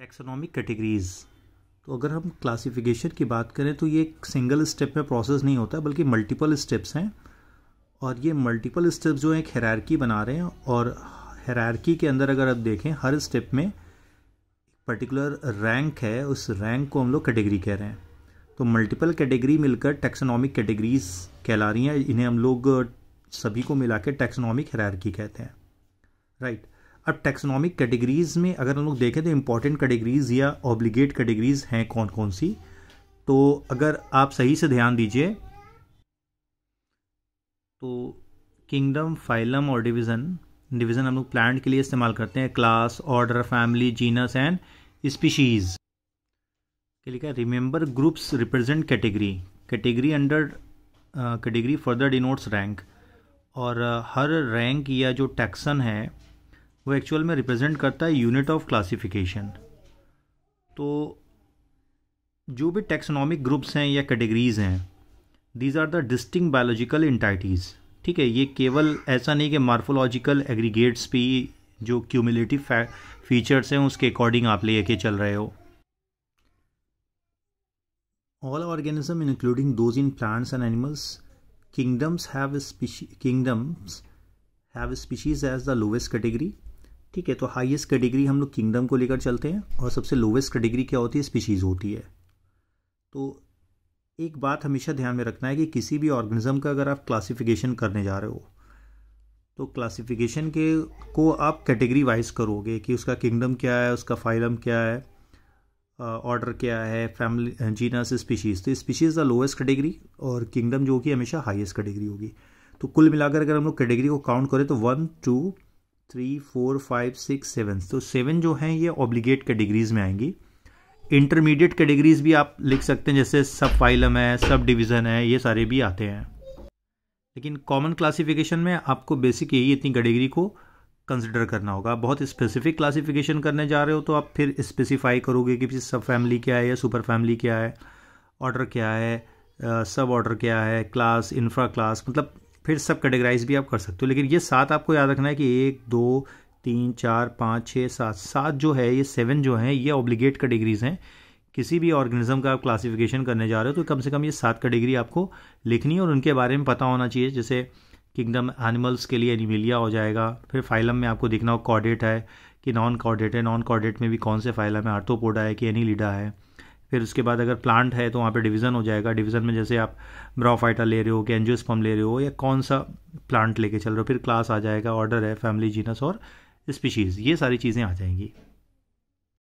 Taxonomic categories. तो अगर हम क्लासिफिकेशन की बात करें तो ये एक सिंगल स्टेप में प्रोसेस नहीं होता बल्कि मल्टीपल स्टेप्स हैं, और ये मल्टीपल स्टेप्स जो है एक हायरार्की बना रहे हैं, और हायरार्की के अंदर अगर आप देखें हर स्टेप में पर्टिकुलर रैंक है, उस रैंक को हम लोग कैटेगरी कह रहे हैं। तो मल्टीपल कैटेगरी मिलकर टैक्सोनॉमिक कैटेगरीज कहला रही हैं, इन्हें हम लोग सभी को मिला के टैक्सोनॉमिक हायरार्की कहते हैं, राइट। अब टैक्सोनॉमिक कैटेगरीज में अगर हम लोग देखें तो इम्पॉर्टेंट कैटेगरीज या ऑब्लिगेट कैटेगरीज हैं कौन कौन सी, तो अगर आप सही से ध्यान दीजिए तो किंगडम, फाइलम और डिवीज़न हम लोग प्लांट के लिए इस्तेमाल करते हैं। Class, order, family, genus and species के लिए क्या, remember groups represent category, category under category further denotes rank, और हर रैंक या जो टैक्सन है वो एक्चुअल में रिप्रेजेंट करता है यूनिट ऑफ क्लासिफिकेशन। तो जो भी टैक्सोनॉमिक ग्रुप्स हैं या कैटेगरीज हैं, these are the distinct biological entities, ठीक है। ये केवल ऐसा नहीं कि मार्फोलॉजिकल एग्रीगेट्स भी जो क्यूमुलेटिव फीचर्स हैं उसके अकॉर्डिंग आप लेके चल रहे हो। All organism including those in plants and animals, kingdoms have species as the lowest category, ठीक है। तो हाईएस्ट कैटेगरी हम लोग किंगडम को लेकर चलते हैं, और सबसे लोवेस्ट कैटेगरी क्या होती है, स्पीशीज़ होती है। तो एक बात हमेशा ध्यान में रखना है कि किसी भी ऑर्गेनिज्म का अगर आप क्लासिफिकेशन करने जा रहे हो तो क्लासिफिकेशन को आप कैटेगरी वाइज करोगे कि उसका किंगडम क्या है, उसका फाइलम क्या है, ऑर्डर क्या है, फैमिली, जीनस, स्पीशीज़। तो स्पीशीज़ द लोएस्ट कैटेगरी और किंगडम जो होगी हमेशा हाईएस्ट कैटेगरी होगी। तो कुल मिलाकर अगर हम लोग कैटेगरी को काउंट करें तो 1 2 3 4 5 6 7, तो 7 जो हैं ये ऑब्लिगेट कैटेगरीज में आएंगी। इंटरमीडिएट कैटेगरीज भी आप लिख सकते हैं, जैसे सब फाइलम है, सब डिवीज़न है, ये सारे भी आते हैं। लेकिन कॉमन क्लासिफिकेशन में आपको बेसिक यही इतनी कैटेगरी को कंसिडर करना होगा। आप बहुत स्पेसिफिक क्लासिफिकेशन करने जा रहे हो तो आप फिर स्पेसिफाई करोगे कि सब फैमिली क्या है या सुपर फैमिली क्या है, ऑर्डर क्या है, सब ऑर्डर क्या है, क्लास, इंफ्रा क्लास, मतलब फिर सब कैटेगराइज भी आप कर सकते हो। लेकिन ये 7 आपको याद रखना है कि 1 2 3 4 5 6 7 जो है, ये 7 जो हैं ये ऑब्लिगेट कैटेगरीज हैं। किसी भी ऑर्गेनिज्म का आप क्लासिफिकेशन करने जा रहे हो तो कम से कम ये 7 कैटेगरी आपको लिखनी है और उनके बारे में पता होना चाहिए। जैसे किंगडम एनिमल्स के लिए एनिमेलिया हो जाएगा, फिर फाइलम में आपको देखना हो कॉर्डेट है कि नॉन कॉर्डेट है, नॉन कॉर्डेट में भी कौन से फाइलम है, आर्थ्रोपोडा है कि एनीलिडा है। फिर उसके बाद अगर प्लांट है तो वहाँ पे डिवीज़न हो जाएगा। डिवीज़न में जैसे आप ब्राफाइटा ले रहे हो कि एंजियोस्पर्म ले रहे हो या कौन सा प्लांट लेके चल रहे हो। फिर क्लास आ जाएगा, ऑर्डर है, फैमिली, जीनस और स्पीशीज़, ये सारी चीज़ें आ जाएंगी।